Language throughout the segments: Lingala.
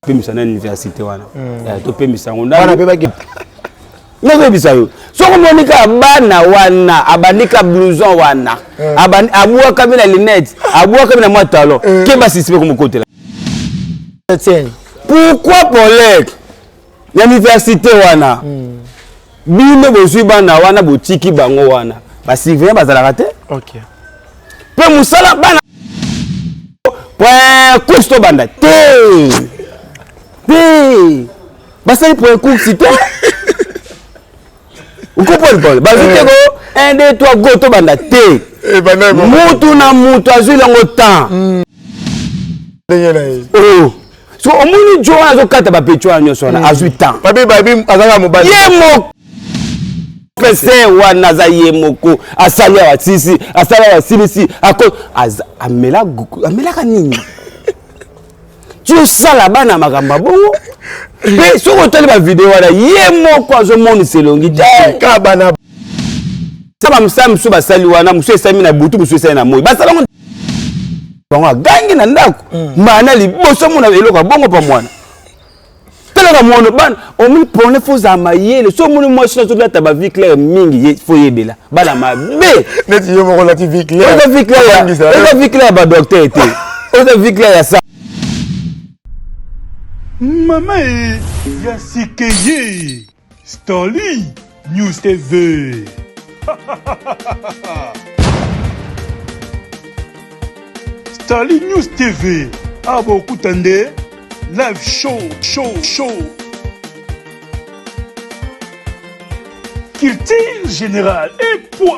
Pemisa na université wana. To pemisa ngona. Wana pe ba ki. Nako bisa yo. Soko monika bana wana, abanika blouson wana. Abani abua kamina lunette, abua kamina matalo. Ke ba sisipe comme côté là. Pourquoi Polek? L'université wana. Bino bozui bana wana botiki bango wana. Ba surveillant bazala raté. OK. Pe musala bana. Point course banda. Basali pour un coup cité. Vous comprenez pas? Basali 1 2 3 go to banda te. Mutu na mutu azui lango temps. Oh. So omuni joa zo kata ba pecho nyoso na azui temps. Babi azanga mobali. Yemo. Pese wana za yemoko asali wa sisi, asali wa silisi ako amela kanini. Tu sala bana makamba bongo. Mais si on tele ba vidéo wana yemoko azo moni selongi ka bana saba msam so basali wana muso esami na butu muso esami na moyi basala ngo bongo gangi na ndako mana liboso mona eloko bongo pa mwana tela mwana bana omi pone foza mayele so moni mwasi na zola taba vie claire mingi fo yebela bala mabe neti yemo ko la vie claire la vie claire ba docteur était la vie claire ya ça Maman Yasikeye Starly News TV. Starly News TV. Abo Kutande live show. Culture générale et poids.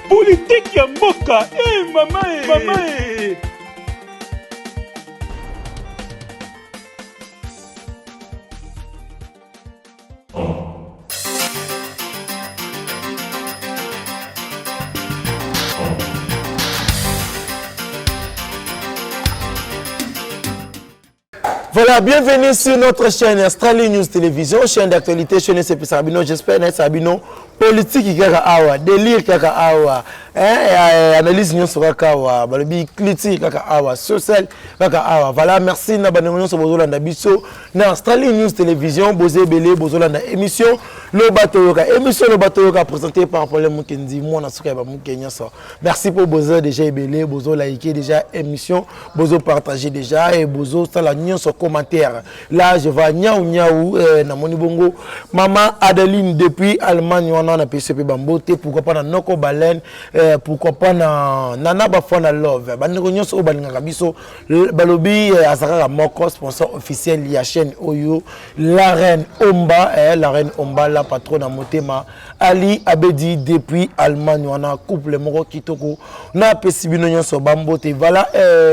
Politique ya mboka maman. Voilà, bienvenue sur notre chaîne Starly News Télévision, chaîne d'actualité, chaîne CP Sabino, j'espère que Sabino politique kaka awa, délire kaka awa, analyse nyon sur kaka awa, balobi critique kaka awa, social kaka awa. Voilà, merci na banonyo sur bozolanda biso na Starly News Télévision, bozé belé bozolanda émission Le Bateau Yoka présenté par Paul Mukendi, moi na suka ba Mukenya so. Merci pour bozo déjà belé, bozo liker déjà émission, bozo partager déjà et bozo sala nyon sur commentaire. Là, je vais niaou na moni bongo maman Adeline depuis Allemagne on a PCP Bambote, pourquoi pas na Noko Balen, pourquoi pas na Nana Bafana Love. Baneko nyonso balinga biso balobi azaka moko sponsor officiel ya chaîne Oyo la reine Omba la patronne à Motema Ali Abedi depuis Allemagne on a couple moko kitoko na PCP nyonso Bambote. Voilà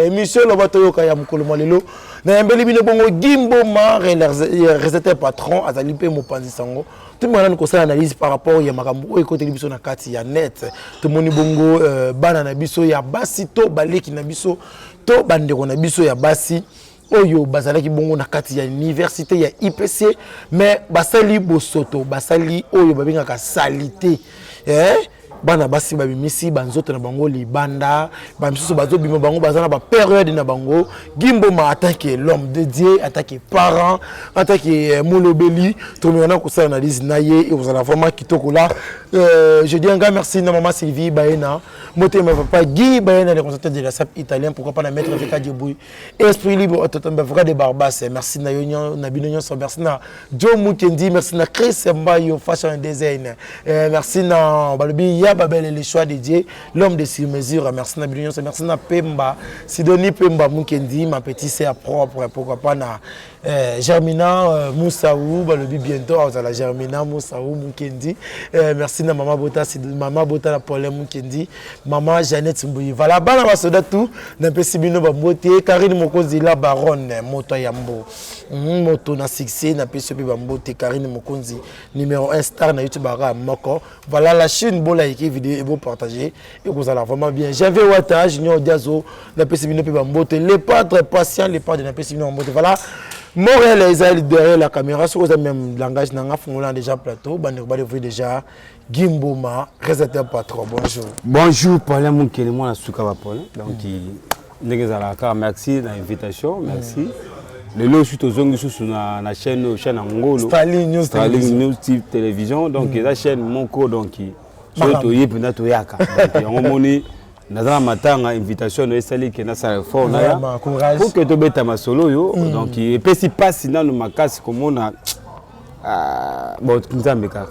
émission Le Bateau Yoka ya mukolo molelo na mbeli bino bongo Gimbo ma réalisateur patron azali pe mopanzi sango. Tout le monde a une analyse par rapport à Makambo et côté biso na kati ya net. Tout le monde bongo bana na biso ya basi to baleki na biso to bandeko na biso ya basi oyo bazalaki bongo na kati ya université ya IPC mais basali bosoto basali oyo babengaka salité bana basi babimisi banzoto na bango libanda bamisusu bazobima bango bazana ba période na bango Gimbo ma attaqué l'homme de Dieu attaqué parents attaqué molobeli tout le monde ko sa analyse naye et vous allez vraiment kitoko là je dis un grand merci na maman Sylvie Baena Motema papa Guy Baena le consultant de la SAP italien pourquoi pas na maître Vika Djebouy esprit libre totemba vrai de Barbas merci na yonyo na binonyo so merci na Joe Mukendi merci na Chris Mbayo fashion design merci na balobi Babel les choix de Dieu, l'homme de sur mesure. Merci na Billion, merci na Pemba, Sidonie Pemba Mukendi, ma petite sœur propre, pourquoi pas na Germina Moussaou, le bientôt à la Germina Moussaou Mukendi. Merci na Maman Bota, Maman Bota la Paul Mukendi, Maman Jeannette Mbouyi. Voilà, bana basoda tout, na pesibino bambote, Karine Mokonzi la baronne Moto Yambo. Moto na succès na PCP Bambote, Karine Mokonzi, numéro 1 star na YouTube Bara Moko. Voilà la chaîne bola vidéo et vous partagez et vous allez vraiment bien. J'avais Wata, Junior Diazo, la PCB Bambote, les padres patients, les padres de la PCB Bambote. Voilà. Montréal est derrière la caméra, sur le même langage, n'a pas déjà plateau, vous déjà Gimbo ma réalisateur patron. Bonjour. Bonjour, Paul Munkele, moi, la Souka Paul. Donc, Merci de l'invitation, merci. Le lot, je suis sur la chaîne Angolo. Starling News Télévision. Donc, la chaîne Monko, donc, je suis Nazana matanga invitation no esali ke na sa fort na pour que to beta masolo yo donc et puis si passe dans le makasi comme on a bon nzambe kaka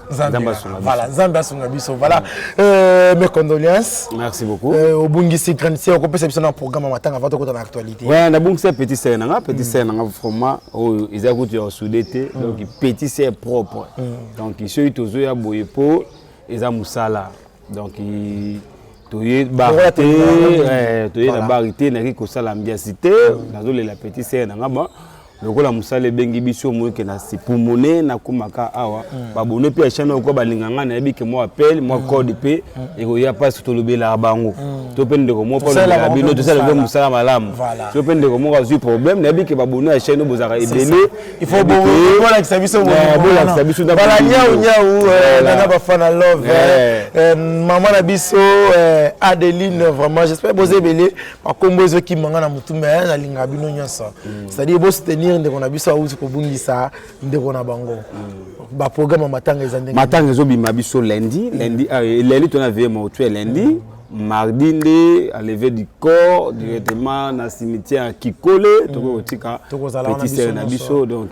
voilà nzambe songa biso voilà mes condoléances merci beaucoup au bungisi grand sœur ko pesa biso na programme matanga avant ko na actualité ouais na bungisi petit sœur na vraiment oh ils a goûté au soudété donc petit sœur propre donc ils sont tous ya boyepo ils a musala donc toye barité na barité na ko sala ambiacité nazo la petite sœur na ngaba lokola musale bengi biso mo ke na sipumone na kumaka awa babone pe chana ko balinganga na yebi ke mo appel mo code pe e ko ya pas to lobela bango to pende ko mo pa la bino to sala musala malamu to pende ko mo ka su problème na yebi ke babone a chana bozaka ebele il faut voilà que ça biso voilà nyau na ba fana love maman na biso Adeline vraiment j'espère boze belé ba kombozo ki manga na mutumba na linga bino nyasa c'est-à-dire bo soutenir ndeko na biso auzi ko bungisa ndeko na bango ba programme matanga ezande matanga zo bima biso lundi to na veille mo tu lundi mardi ndé à lever du corps directement na cimetière à Kikole to tika petit sœur na biso donc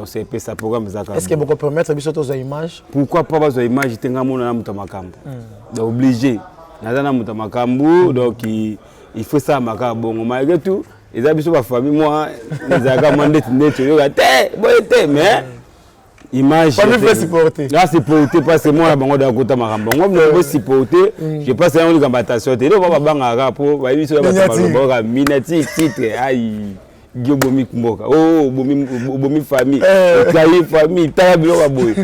c'est ça programme zaka est-ce que beaucoup permettre biso to za image pourquoi pas ba za image tenga mona na mutamakambo donc obligé nazana mutamakambo donc il faut ça makabo bongo malgré tout ils habitent ma famille moi les agamandés net yo té boyete mais image pas me faire supporter là c'est supporter parce que moi bango da kota makambo ngo me supporter je passe un ligambatation té ba banga rapo ba biso ba ba minati titre ai gyobomi kumboka oh bomi famille trahi famille tabilo ba boy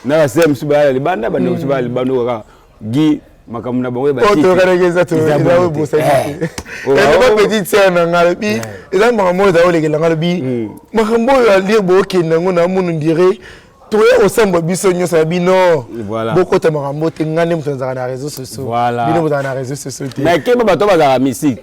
na sem subala libanda bande subala libanda ka gi makamuna bango ba titre otoregeza to eza bosa et petite sœur na ngalobi eza makambo za olekela ngalobi makambo ya liebo okenda ngo na munu ndire toye osembo biso nyosa bino beaucoup de makambo te ngane mutanza na réseaux sociaux bino mutanza na réseaux sociaux mais keba bato bazara musique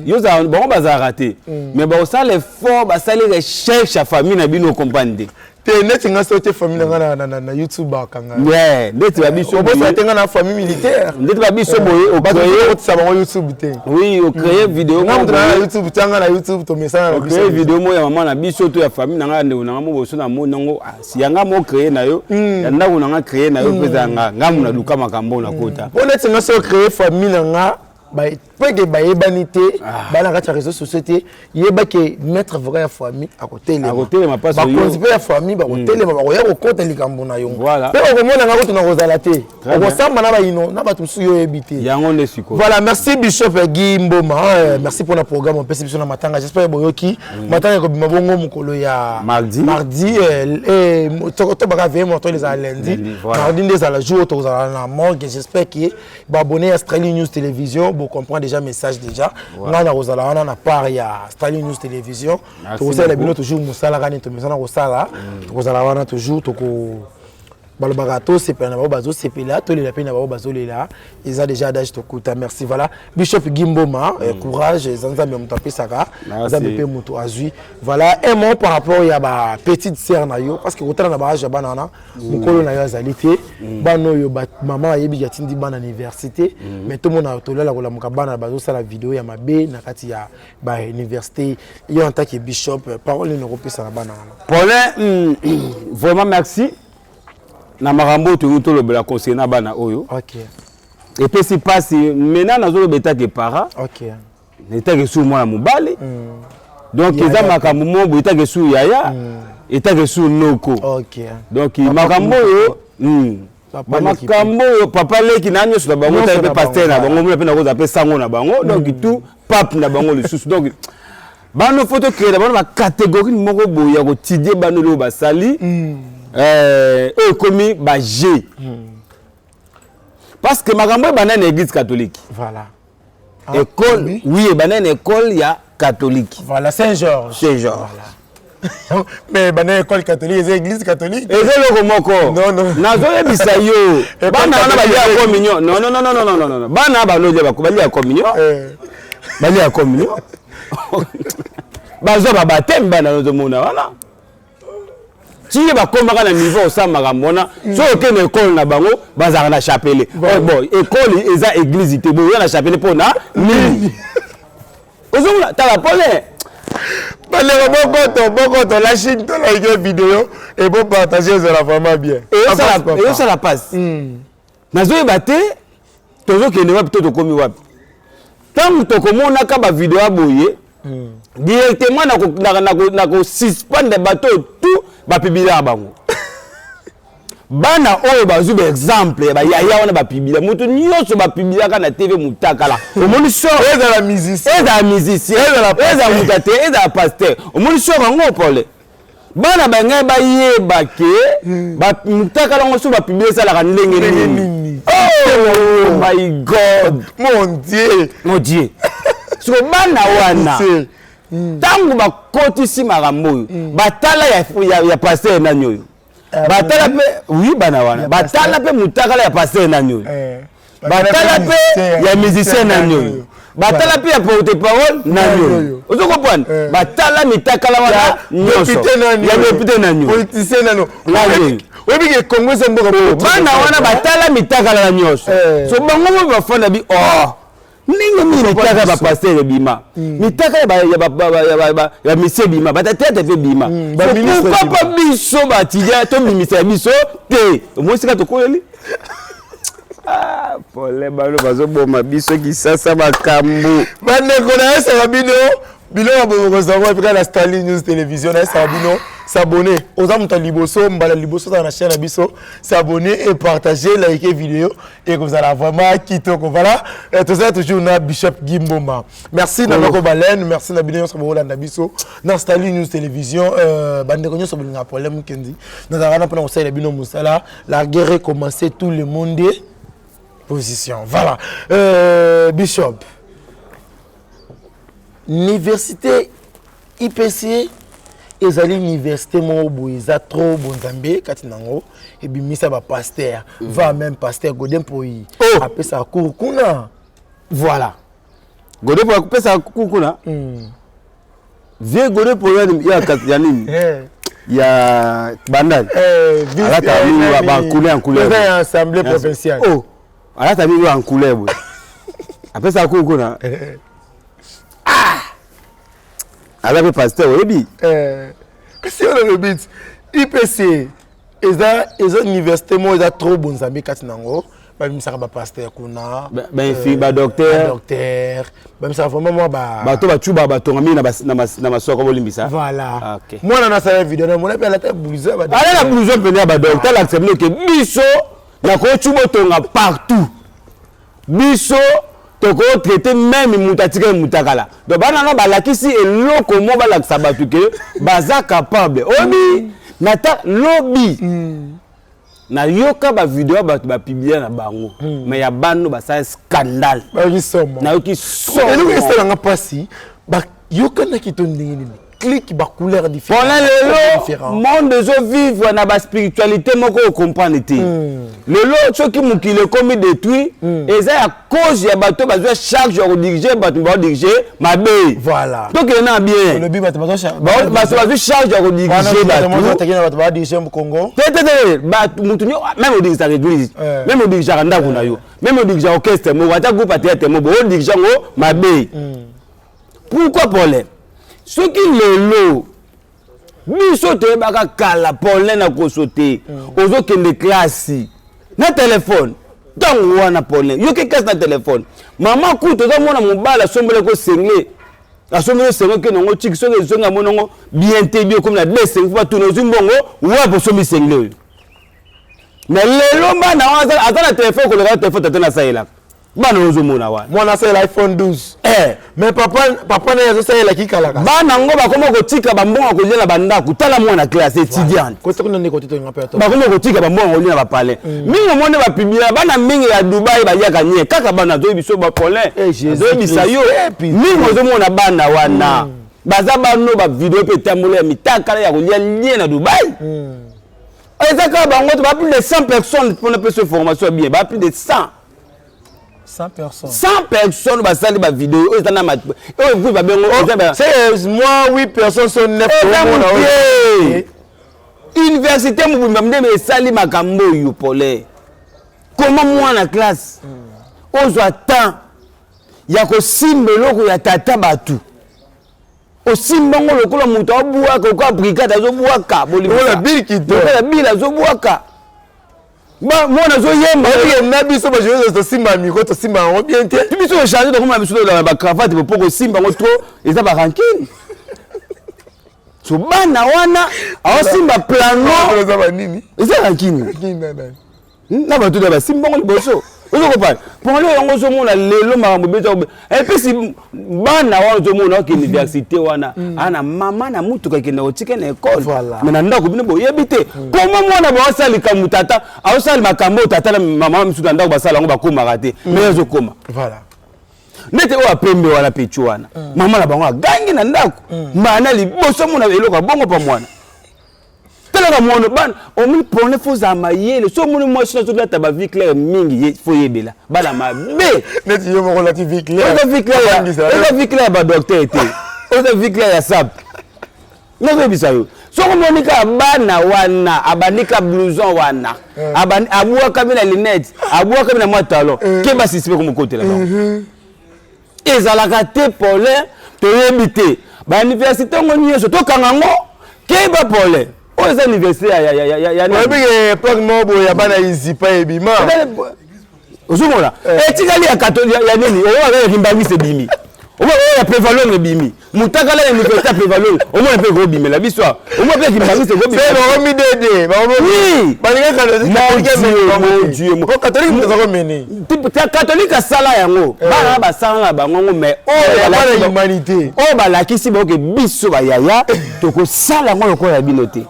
yo za bango bazara raté mais ba osale fort ba sale recherche ya famille na bino comprendre net nga sauté famille na YouTube bakanga ouais net ba biso bo sa tenga na famille militaire net ba biso boye o créer ça ba YouTube te oui o créer vidéo nga na YouTube tanga na YouTube to message na biso vidéo mo ya maman na biso to ya famille na nga ndeko na mo boso na mo nango si yanga mo créer na yo ya ndako na nga créer na yo peza nga mu na luka makambo na kota bo net nga so créer famille na nga ba peke ba yebanité ba na kati réseaux société yeba ke mettre vrai famille à côté ma passe ba consiper ya famille ba côté ba ya ko kota likambo na yo voilà pe ko mona nga ko tuna ko zalate ko samba na ba ino na ba tumsu yo ebité yango ne siko voilà merci Bishop Guy Mboma merci pour le programme on perception na matanga j'espère boyoki matanga ko bima bongo mukolo ya mardi et to ba veille moto les lundi mardi des à la jour to za na morgue j'espère que ba abonné à Starling News Télévision vous comprenez déjà message déjà ngana rozala wana na part ya Starling News Télévision to kozala bino toujours musala kani to mesana kozala to kozala wana toujours to ko balbagato c'est pas na ba bazo c'est là to les lapins na ba bazo là ils ont déjà d'âge to kuta merci voilà Bishop Gimboma courage zanza me mutape saka zanza pe muto azui voilà un mot par rapport ya ba petite sœur na yo parce que kotana na ba âge banana mukolo na yo azalité bano yo ba maman yebi gatindi bana université mais tout monde a tolela ko la mukabana bazo sala vidéo ya mabe na kati ya ba université yo en tant que bishop parole ne repesa na bana Paulin vraiment merci na makambo to to le bela conseiller na bana oyo OK et puis si passe maintenant na zo beta ke para OK l'état que sous moi mobali donc ils a makambo mo beta ke sous yaya état que sous noko OK donc makambo yo makambo yo papa leki na nyo so bango ta pe pasteur na bango mo pe na ko za pe sango na bango donc tout pape na bango le sous donc bano photo créer d'abord ma catégorie moko boya ko tidie bano lo basali commis ba G parce que makambo banane église catholique voilà école oui banane école ya catholique voilà Saint-Georges voilà mais banane école catholique et église catholique et c'est le moko non nazo yebisa yo bana wana bali ya communion non bana ba loje ba kubali ya communion bali ya communion bazwa babateme bana ozomona wana tiki bakomaka na niveau osamaka mona so okende ekole na bango bazalaka na chapele bon ekole eza église te boya na chapele mpona nini ozomona tala pole baleko bokoto la Chine to like vidéo et bon partager ça la vraiment bien et ça la passe nazoyeba te tozokende wapi to tokomi wapi ntango tokomonaka bavideo ya boye directement nako suspendre bato tout bapibila bango bana oyo bazwi exemple bayaya wana bapibila moto nyonso bapibilaka na TV mutakala omoni sor ezala musicien ezala mutate ezala pasteur omoni sor bango pole bana bangai bayeba ke mutakala ngo so bapibila esalaka ndenge nini oh my god mon dieu so bana wana tango bakotisi makambo oyo batala ya pasteur nani oyo batala pe oui bana wana batala pe mutakala ya pasteur nani oyo batala pe ya musicien nani oyo batala pe ya porte-parole nani oyo ozo comprendre batala mitakala wana nyonso ya député nani oyo politicien nani oyebi ke Congo se mboka bana wana batala mitakala na nyonso so bango mo bafanda bi ningo mi mitaka ba pasteur ebima mitaka ya monsieur bima batatete fe bima papa biso batidia to bimisa biso te omosika tokoyeli pole balo bazoboma biso kisasa makambo bandeko na esa bino biloko bokozango epika na Starling News Télévision na esa bino s'abonner aux amis de liboso mbala liboso dans la chaîne abiso s'abonner et partager liker vidéo et que vous allez vraiment kitoko voilà tout ça toujours na Bishop Gimboma merci na Bako Balen merci na bino so bola na biso dans Starling News Télévision bande ko nyoso bolinga problème kendi na zana pona osala bino musala la guerre commencer tout le monde position voilà Bishop université IPC ezali université mo boiza trop bonzambe kati nango et bimisa ba pasteur va même pasteur Godin Poyi apesa cours kuna voilà Godin Poyi apesa cours kuna vieux Godin Poyi ya nini ya bandali alata mi ba couleur en couleur dans assemblée provinciale alata mi en couleur apesa cours kuna avec le pasteur oyebi kasi on le bit IPC eza université mo eza trop bonzambe kati nango ba misaka ba pasteur kuna ba docteur ba misaka vraiment ba to ba chuba ba tonga na masoko bolimbisa voilà moi na sa vidéo na mona pe la tête blouson ba ala la blouson pena ba docteur l'accepte que biso na ko chuba tonga partout biso toko traiter même mutatika mutakala donc bana na balakisi eloko mo balakisa batu ke baza capable obi nata lobby na yoka ba vidéo batu ba publier na bango mais ya bano ba sa scandale ba yisomo na yoki so elu esela nga pasi ba yoka na kitondingi nini clique ba couleur différente pour le monde zo vivre na ba spiritualité moko comprendre te lelo soki mukile komi détruit eza ya cause ya bato bazwa chaque jour diriger bato ba diriger mabe voilà donc il na bien le bi bato bazwa bazwa chaque jour diriger bato ba diriger mu Congo te bato mutu même au diriger l'église même au diriger ndako na yo même au diriger orchestre mo wata groupe à théâtre mo au diriger ngo mabe pourquoi problème ce qui lelo biso te baka kala pollen na kosote ozo kende classe na téléphone donc wana pollen yo ke casse na téléphone maman kuto za mona mobala sombele ko sengle asombele sengle ke nango tiki so ke zonga monongo bien te bien comme na dessin faut tourner zimbongo wa po sombi sengle mais lelo bana wana azana téléphone ko le téléphone tata na saela bana ozo mona wana mwana c'est l'iPhone 12 mais papa na yazo saela kikalaka bana ngo bakoma kotika bambongo ko lela bandako tala mwana classe étudiante ko se ko ndeko to ngapa to bakoma kotika bambongo ko lela ba palais mingi monde ba publier bana mingi ya Dubai ba yaka nie kaka bana zo biso ba polin zo bisayo mingi ozo mona bana wana baza bano ba vidéo pe tambola ya mitaka ya ko lia na Dubai ezaka bango to ba plus de 100 personnes pour ne pas se formation bien ba plus de 100 100 personnes. 100 personnes basali ba vidéo. Eux dans ma. Eux vous va bien. C'est moi 8 personnes sont 9 personnes. Université Mubimba mdeme sali makambo yo pole. Comment moi na classe? Ozwa temps ya ko simbeloko ya tata batu. O simbango lokola muto abuaka ko brigade azobuaka bolimo. La bille qui dort. La bille azobuaka. Ba mona zo yemba na biso ba je zo simba miko to simba on bien te. Tu biso changer de comment biso la ba cravate pour ko simba ngo trop eza ba rankine. So bana wana awo simba plano eza ba nini? Eza rankine. Na ba tout da ba simba ngo liboso. Ozo ko pa. Pour le yango zo mona lelo makambo beta. Et puis si bana wana zo mona ke université wana ana mama na mutuka kenda otike na école. Mais na ndako bino boyebite. Comment mwana ba osali kamutata, osali makambo tata na mama misuka ndako basala ngo bakoma raté. Mais ozo koma. Voilà. Nete o apembe wana pechu wana. Mama na bango gangi na ndako. Mana liboso mona eloko bongo pa mwana. Tala mwana ban o mi pone foza mayele so moni moi sina so lata ba vie claire mingi fo yebela bala mabe neti yo mo la vie claire o vie claire o vie claire ba docteur été o vie claire ya sap nako bisayo so ko monika bana wana abanika blouson wana abani abua kabina lunette abua kabina mwatalo ke ba sisipe ko mokotela ba ezalaka te pole to yebite ba université ngoni so to kangango ke ba pole. Oh, c'est l'université, il y a un peu de ya bana izipa ebima. Ozumona. Et tu gali ya catholique ya nini? O wa rimbangi se bimi. O wa prévaleur bimi. Mutaka la université prévaleur. O mo pe go bimi la biswa. O mo pe rimbangi se go bimi. C'est le romi dede. Oui. Balinga catholique. Mon Dieu. Ko catholique nous avons mené. Ta catholique sala yango. Bana ba sala ba ngongo mais la humanité. O ba la kisi ba ke biso ba yaya to ko sala ngo ko ya binote.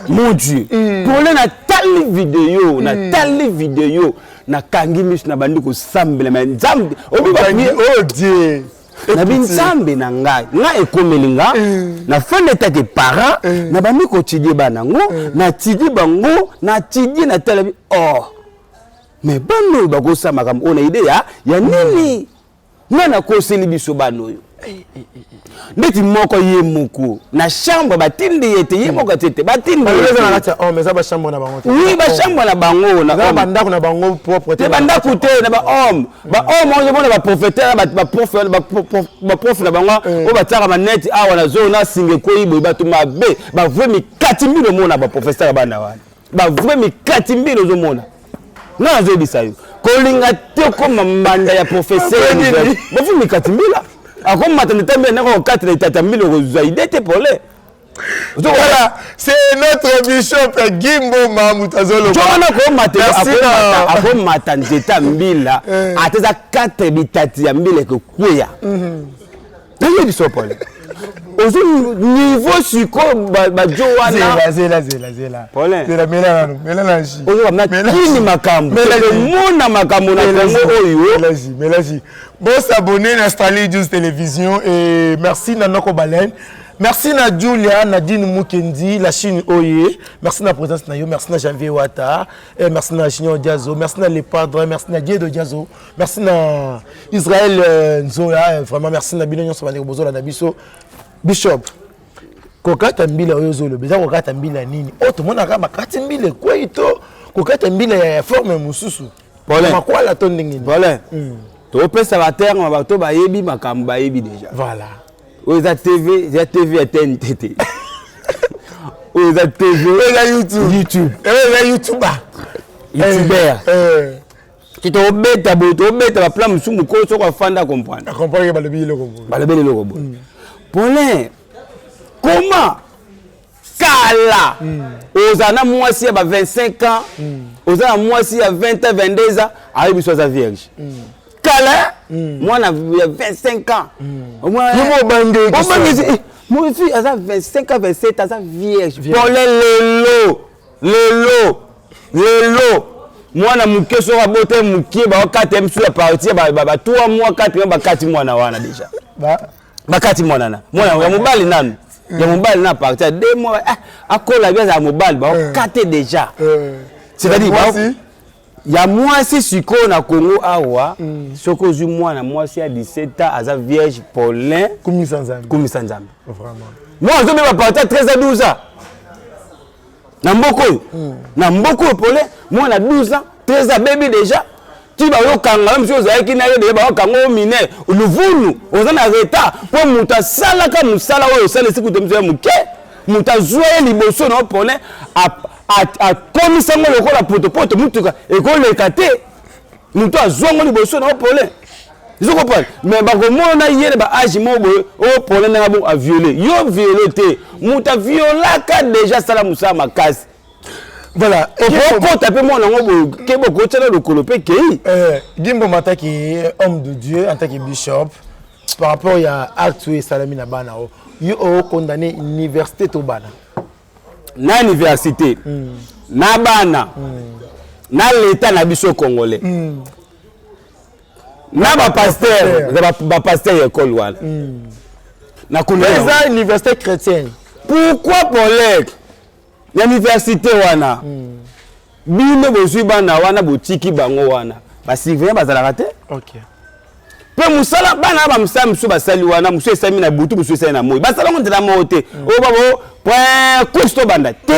Mon Dieu. Pour les tali vidéo na kangi mis na bandiko sambe na nzambe oh Dieu na binzambe na ngai na ekomelinga na fane take para na bandiko tidie banango na tidie bango na tidie na tele oh mais bano bakosa makam ona idea ya nini nana ko seli biso bano yo ndeti moko ye muku na chambre batindi yete ye moko tete batindi na kati oh mais ça ba chambre na bango oui ba chambre na bango na ba ndako na bango propre te ba ndako te na ba homme on bona ba prophéteur ba prof na bango o ba tsaka maneti awa na zona singe ko ibo ba tuma be ba vremi 4000 mona ba professeur bana wana ba vremi 4000 zo mona na zo bisayo ko linga te ko mambanda ya professeur ba vremi 4000 ako maternité mais na ko 4 tatamilo ko zaidete pole. Voilà, c'est notre bishop Gimbo Mamutazolo. Jona ko maternité mbila ateza 4 bitati ya mbile ko kuya. Nani bishop pole. Ozo niveau siko ba jowana zela pole. C'est la melana ji. Ozo na kini makambo. Mona makambo na Congo oyo. Melaji. Bon s'abonner à Starly News Télévision et merci Nanoko Balen. Merci na Julia, Nadine Mukendi, la Chine Oye. Merci na présence na yo, merci na Janvier Wata, et merci na Chignon Diazo, merci na Le Padre, merci na Dieu de Diazo, merci na Israël Nzoya, vraiment merci na Bino Nyonso Bandeko Bozola na biso. Bishop. Kokata mbila oyo zolo, beza kokata mbila nini? Oh to mona kaba kati mbile kweito, kokata mbila ya forme mususu. Pole. Makwala to ndingini. Pole. To pesa ba terre bato ba yebi makambo ba yebi déjà. Voilà. Oza TV, ya TV ya TNT. Oza TV, oza YouTube. Oza YouTuber. Tu te beta ba plan musumu ko so ko fanda comprendre. Comprendre ba le biloko bo. Ba le biloko bo. Pole. Comment Kala. Oza na mwasi ya ba 25 ans. Oza na mwasi ya 20 ans, 22 ans, ayi biso za vierge. Kala, moi na 25 ans. Moi mon fils a 25 ans, 27 ans, a vierge. Pour lelo. Moi na muke so rabote muke ba 4e sur la partie ba 3 mois 4 ba 4 mois na wana déjà. Ba 4 mois na. Moi ya mobali nanu. Ya mobali na partir 2 mois akola bien za mobali ba 4 déjà. C'est-à-dire Il y a mwasi siko na Congo awa soko zu mwana mwasi a 17 ans aza vierge Paulin Kumisa Nzambe. Vraiment. Moi je vais partir 13 à 12 ans. Na mboko Paulin moi na 12 ans 13 ans baby déjà. Tu vas au kanga même si vous avez qui n'a de ba kanga au mine le vunu on a retard pour muta sala ka musala o sala siku de mzee muke muta zoye liboso na Paulin a comme ça le ko la potopoto mutuka e ko le kate muta zongo liboso na Paulin. Je comprends mais ba ko mona yele ba âge mo boy o Paulin na bon a violer yo violer te muta viola ka déjà sala musa makasi. Voilà, et pour taper mon nom, qui est beaucoup de colopé qui Gimbo Mata qui est homme de Dieu en tant que bishop par rapport à Actu et Salamina Banao, il a condamné l'université Tobana. Na université, na bana, na l'état na biso congolais. Na ba pasteur école wala. Na connaît université chrétienne. Pourquoi Paulin? L'université wana bino bozui bana wana botiki bango wana basivien bazalaka te. OK. Pe musala bana ba musala musu basali wana musu esami na butu musu esami na moyi basala ngo ndela mo te o babo point course to banda te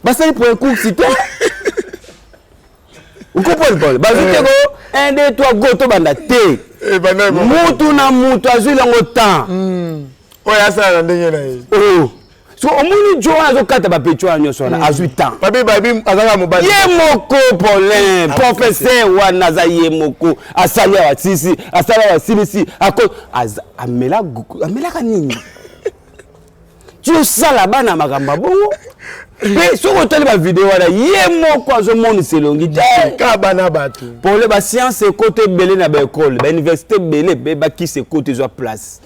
basali point course te vous comprenez bazite go 1 2 3 go to banda te mutu na mutu azui lango temps. Oya ça ndenge na ye. So omuni jo azo kata ba petwa nyoso na azui temps. Babi azaka mobali. Ye moko Paulin, professeur wana za ye moko asali wa sisi, asali wa silisi ako amela kanini. Tu sala bana makamba bongo. Mais soko tele ba vidéo wana ye moko azo moni selongi ka bana batu. Pour le ba science côté belé na ba école, ba université belé ba ki se côté zo place.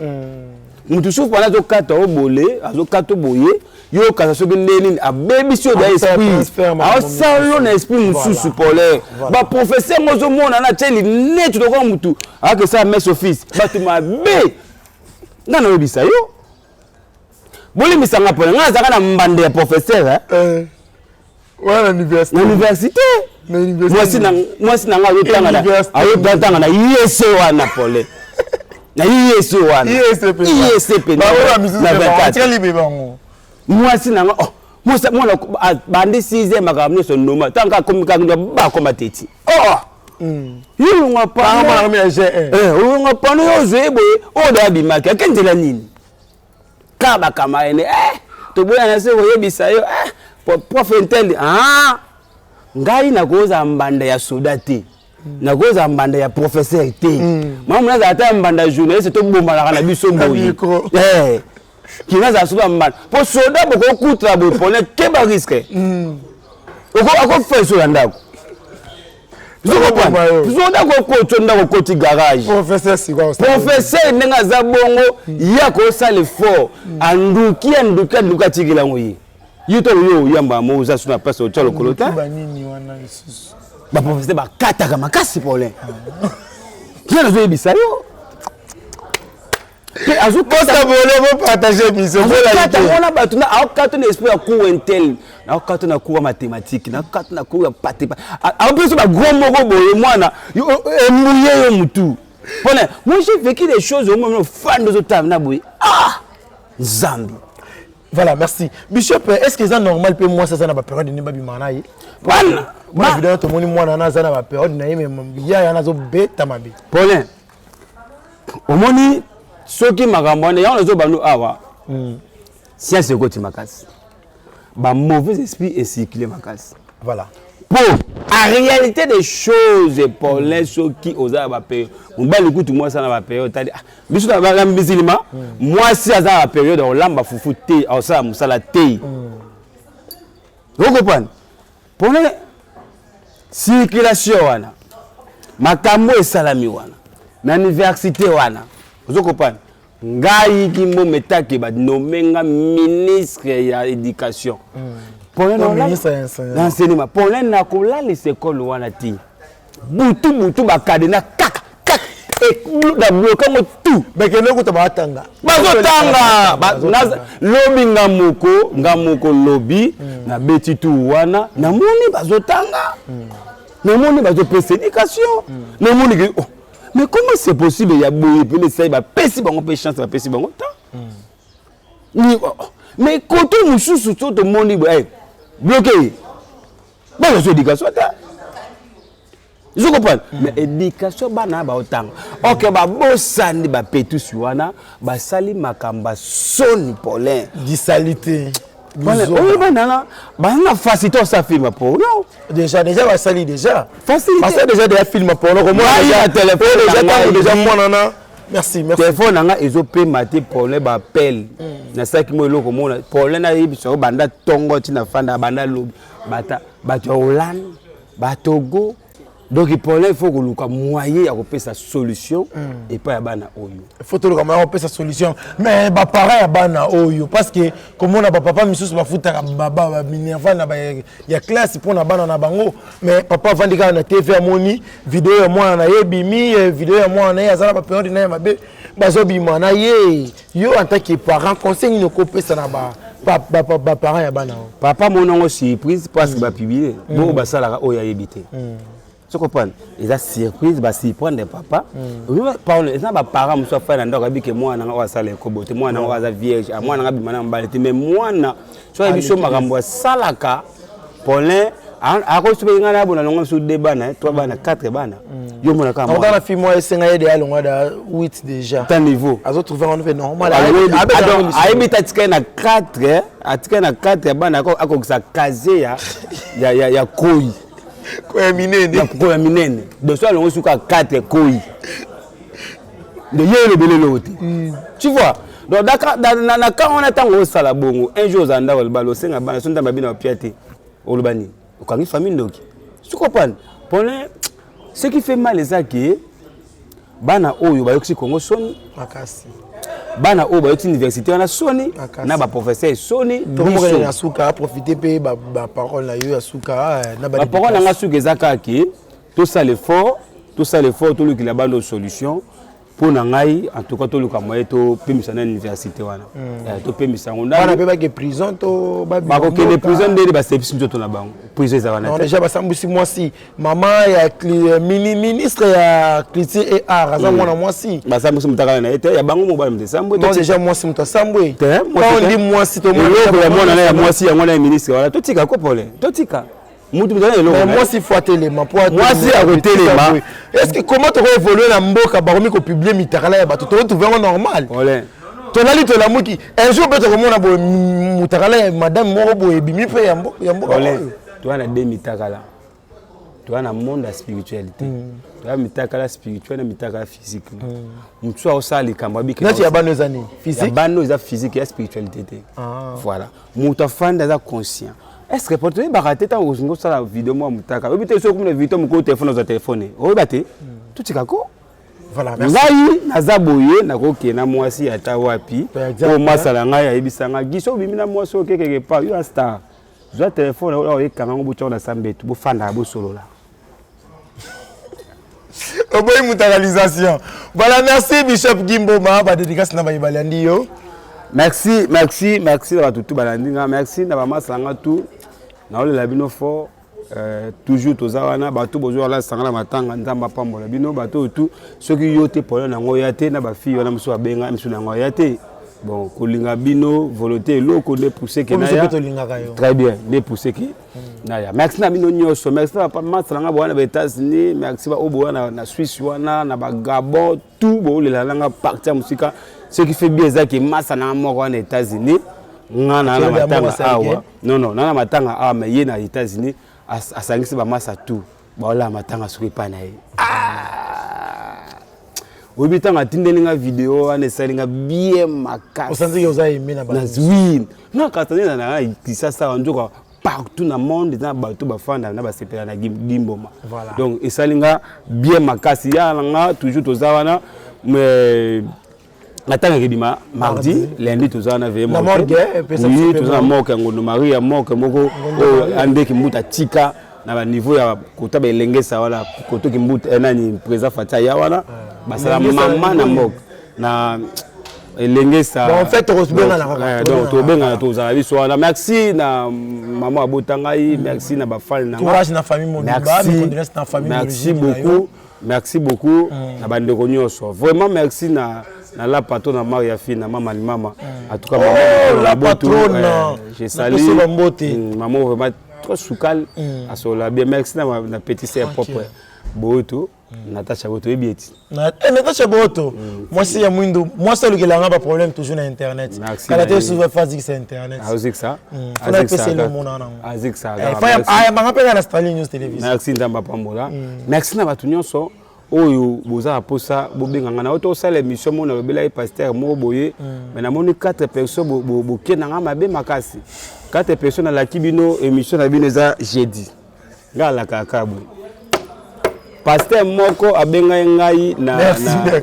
Mutu souffre pendant zo kata o bolé, azo kata boye, yo kata so neni a baby so da esprit. A salon na esprit mususu Paulin. Ba professeur mozo mona na teli net to ko mutu. A que ça mes office, ba tu ma be. Ngana obisa yo. Boli misanga Paulin, nga zaka na mbande ya professeur Ouais, l'université. L'université. Moi si na nga yo tanga na yeso wana Paulin. Na ISP wana. ISP. Ba ora misu na 24 libe bango. Moi si nanga moi bande 6e makamne so noma tanga komika ndo ba koma teti. Yo nga pa ma me yo nga pa no yo zebo o da bi maka kendela nini. Ka ba kama ene to boya na se oyebisa yo prof intel ngai na koza mbanda ya sodate. Na goza mbanda ya professeur te mamu naza ata mbanda journaliste to bomba na biso boyi kina za suba mbanda po soda boko kutra bo pone ke ba risque ako feso ya ndako soda ko tonda ko ti garage professeur nenga za bongo ya ko sale fort anduka tikila ngoyi yito yo yamba mo za suna passe au tolo kolota ba professeur ba kataka makasi Paulin. Qui a joué bisa yo? Pe azu posta bolo partager mission la kata ona batuna a kata na esprit ya ku intel na kata na ku mathématique na kata na ku pate a plus ba gros moko boye mwana embouiller yo mutu. Paulin, moi j'ai vécu des choses au moment fan de autres na boye. Zambi. Voilà, merci. Bishop, est-ce que c'est normal pour moi ça na ba période ni ba bimana yi? Bana. Moi évidemment tout monde moi na ba période na yi mais ya na zo beta mabe. Paulin. Omoni soki makambo na ya zo banu awa. Science ko makasi. Ba mauvais esprit et circuler makasi. Voilà. Pour en réalité des choses Paulin soki oza ba période. Mbali kutu moi ça na ba période tadi. Biso na ba musulman. Moi si aza ba période on lamba fufu te, on ça musala te. Vous comprenez? Pour la circulation wana. Makambo esalami wana. Na université wana. Vous comprenez? Ngai ki mo metaki ba nomenga ministre ya éducation. Pour le ministre d'enseignement. Pour le na kola les écoles wana ti. Butu ba kadena kaka. bloqué tout. Mais que nous batanga. Lobby ngamoko lobby na beti tout wana na moni bazotanga. Na moni bazopesa éducation. Na moni que mais comment c'est possible il y a boye puis ça va pesi bango pe chance va pesi bango temps. Mais côté mususu tout le monde bloqué. Bon l'éducation ta. Je comprends. Mais éducation bana ba otanga. OK ba bosani ba petu suwana ba sali makamba soni Paulin disalité. Oui bana bana facilité ça film pour non. Déjà ba sali déjà. Facilité. Parce que déjà des films pour moi déjà téléphone déjà moi nana. Merci. Téléphone nanga ezope maté Paulin ba appel. Na saki mo eloko mona Paulin na yibiso banda tongo tina fanda banda lobi bata bato Hollande batogo. Donc il faut que nous moyen à sa solution et pas à bana oyo. Il faut que nous sa solution. Mais bah pareil à bana oyo parce que comme on a papa misus ba futa baba minerva na ba ya classe pour na bana na bango mais papa vandika na TV amoni vidéo moi na yebimi vidéo moi na ya zala ba période na mabe bazobi mana ye yo en tant que parent conseil no ko pesa na ba parent ya bana. Papa mon ongo surprise parce que ba publier bon ba sala oya yebité. Tu comprends? Ils ont surprise, bah s'ils prennent des papas. Ils n'ont pas parents, moi faire un endroit que moi n'ai pas salé kobote, moi n'ai pas vierge, moi n'ai pas bimana mbalete, mais moi na, soit ils sont magambo salaka, Paulin, à cause de l'ingana bon on a sur deux bana, trois bana, quatre bana. Yo mon akam. On a fait moi 5 ans de on a 8 déjà. Tant niveau. À autres trouver on fait normal. Alors, à tika na 4, à tika na 4 bana à cause ça casé ya koi. Quoi minene. Quoi minene. De soit on suka 4 koi. De yelo belé l'autre. Tu vois. Donc quand on attend au sala bongo, un jour zanda wal balo senga bana sonda mabina piaté. Au Lubani. Au kangi famille donc. Tu comprends? Pour ce qui fait mal les que bana oyo ba yoksi Congo soni makasi. Bana oyo ba yoksi université on a soni na ba professeur soni. Tout le monde na suka profiter pe ba parole na yo ya suka na ba parole na suka ezaka ke tout ça l'effort, tout le qui la ba nos solutions pour nangai en tout cas tout le moyen to pemisa na université wana. To pemisa onda. Bana pe ba ke prison to ba ko ke prison de ba service njoto na bango. Prison za wana. Non déjà ba sambusi moi si maman ya ministre ya culture et art aza mwana moi si. Ba sambusi mutaka na ete ya bango mo ba mte sambwe. Non déjà moi si muta sambwe. On dit moi si to moi si ya mwana ministre wala to tika ko pole. To tika. Mais moi si faut téléma pour moi si à téléma est-ce que comment tu vas évoluer na mboka baromi ko publier mitakala ya bato to trouver normal voilà to nali to la muki un jour peut-être comme on a bo mutakala madame moko bo ebimi pe ya mboka voilà tu as na deux mitakala tu as na monde spiritualité tu as mitakala spirituel na mitakala physique mutu a osali kamba biki na ya bano zani physique bano za physique et spiritualité voilà mutu fanda za conscient. Est-ce que pour te barater ta ozingo ça la vidéo moi mutaka obité so comme vidéo mon téléphone dans téléphone obité tout tikako voilà merci ngai nazaboye nakoke na mwasi ata wapi o masala ngai ayebisanga giso bimi na mwasi okeke pa yo star zo téléphone o ekanga ngobucho na sambetu bo fanda bo solola oboy mutakalisation. Voilà merci Bishop Gimboma ba dédicace na ba ibalandi yo. Merci à tout balandinga, merci na mama sanga tout. Na ole la bino fort toujours tozawana bato bozo la sanga matanga nzamba pambola bino bato tout ceux qui yote pour na ngoyate na ba fille na muso abenga muso na ngoyate. Bon, kolinga bino volonté loko de pousser que na ya. Très bien, de pousser qui na ya. Merci na bino nyoso, merci na mama sanga bo na États-Unis, merci ba obo na Suisse wana na ba Gabon tout bo le la langa partir musika. Ce qui fait bien c'est que massa na moko en États-Unis ngana na matanga awa non na matanga awa mais ye na États-Unis asangisi ba massa tout ba la matanga soki pa na ye obitanga tindelinga vidéo ane salinga bien makasi osanzi yo za aimé na ba oui na katana na kisa sa njoka partout dans le monde na bato ba fanda na ba sepela na Gimboma donc esalinga bien makasi ya nga toujours tozawana mais Natanga kebima mardi lundi tozana veille na morgue oui tozana morgue ngono Maria morgue moko ande kimbuta tika na ba niveau ya kota ba elengesa wala koto kimbuta nani président Fatia ya wana basala mama na mboka na elenge ça bon en fait donc tobenga tozala biso wana merci na maman abotangai merci na bafale na courage na famille Modiba mais condoléances na famille merci beaucoup na bandeko nyonso vraiment merci na la patronne Maria Fina maman mama en tout cas maman la patronne je salue maman vraiment trop soukal à cela bien merci na petit sœur propre Boto Natacha Boto et Bieti. Natacha Boto. Moi c'est Yamundo. Moi c'est le qui a pas problème toujours sur internet. Quand la télé souvent face c'est internet. Azik ça. Azik le monde en Azik ça. Ah ma rappelle à Starling News Télévision. Merci ndamba pambola. Merci na batu nyonso oyo boza posa bobenganga na auto sala émission mona bela pasteur mo boye mais na moni 4 personnes bo kenanga mabe makasi. 4 personnes la kibino émission na bino za jeudi. Ngala kakabu. Pasteur moko abenga ngai na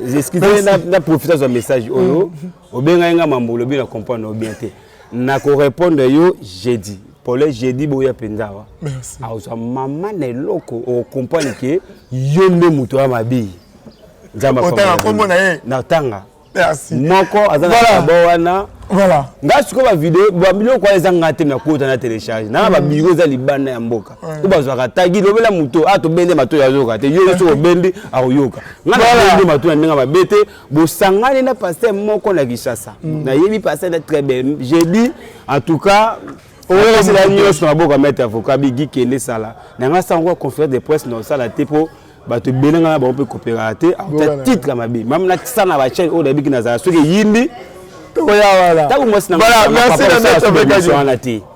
j'excuse na profiter de message oyo obenga nga mambo lobi na comprendre bien te na ko répondre yo jeudi pour le jeudi boya penzawa merci auza mama na loko o comprendre que yombe muto ya mabi nzamba na tanga merci moko azana bawana voilà ngasi ko ba vidéo ba biloko kwa ezanga te na kota na télécharge na ba biro za libana ya mboka ko bazwa tagi lobela muto ato bende mato ya zoka te yo so bende ayoka ngana bende mato na ndinga babete bo sangane na pasteur moko na Kishasa na yebi pasteur na très bien j'ai dit en tout cas c'est la nuit sur la boka mettre avocat bigi kende sala na ngasa ngo conférence de presse na sala te po bato benanga ba on peut coopérater à titre la mabi même na sana ba chaîne o dabi na za soki yindi voilà merci na mettre avec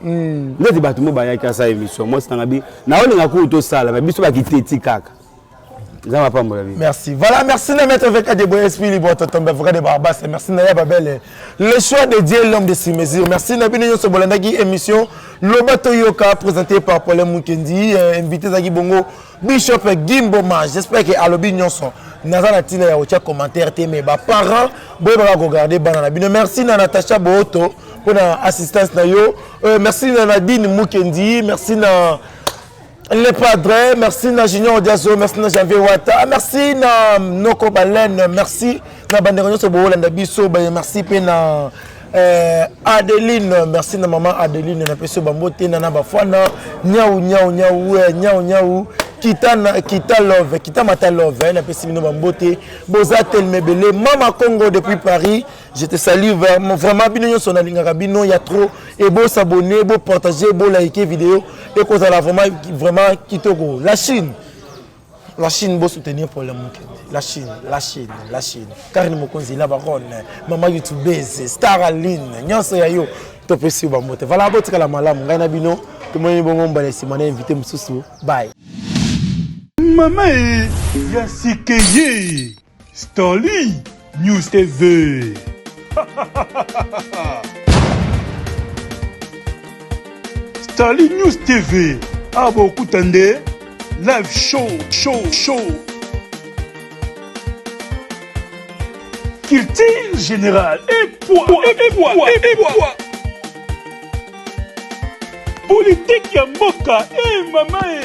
ndeti bato mo baya kasa émission moi c'est ngabi na olinga ku to sala ba biso ba kiteti kaka nzama pambola bi merci voilà merci na mettre avec des boys esprit libre tombe avocat de Barbas merci na ya babel le choix de Dieu l'homme de ses mesures merci na bino so bolandaki émission Lobato Yoka présenté par Paul Mukendi invité Zaki Bongo Bishop Gimboma j'espère que alobi nyonso nazana tina ya ocha commentaire te mais ba parents boy ba regarder banana bino merci na Natacha Boto pour la assistance na yo merci na Nadine Mukendi merci na le padre merci na Junior Diazo merci na Janvier Wata merci na Noko Balen merci na bandeko nyonso bolanda biso merci pe na Adeline merci na maman Adeline na peso bambote na bafana nyau kita love kita mata love na peso bino bambote boza telmebele mama Congo depuis Paris je te salue vraiment bino nyonso na lingaka bino ya trop et beau s'abonner beau partager beau liker vidéo et qu'on a vraiment kitoko la Chine beau soutenir pour le monde. La Chine. Car nous mokonzi la baronne, maman youtubeuse, Star Aline, nyonso ya yo, to pesi ba mote. Voilà botika la malamu, ngana bino, to moyi bongo mbale simana invité mususu. Bye. Maman Yasikeye, Starling News TV. Starling News TV. Abo kutande. Live show. Culture générale et poids. Politique ya mboka, maman.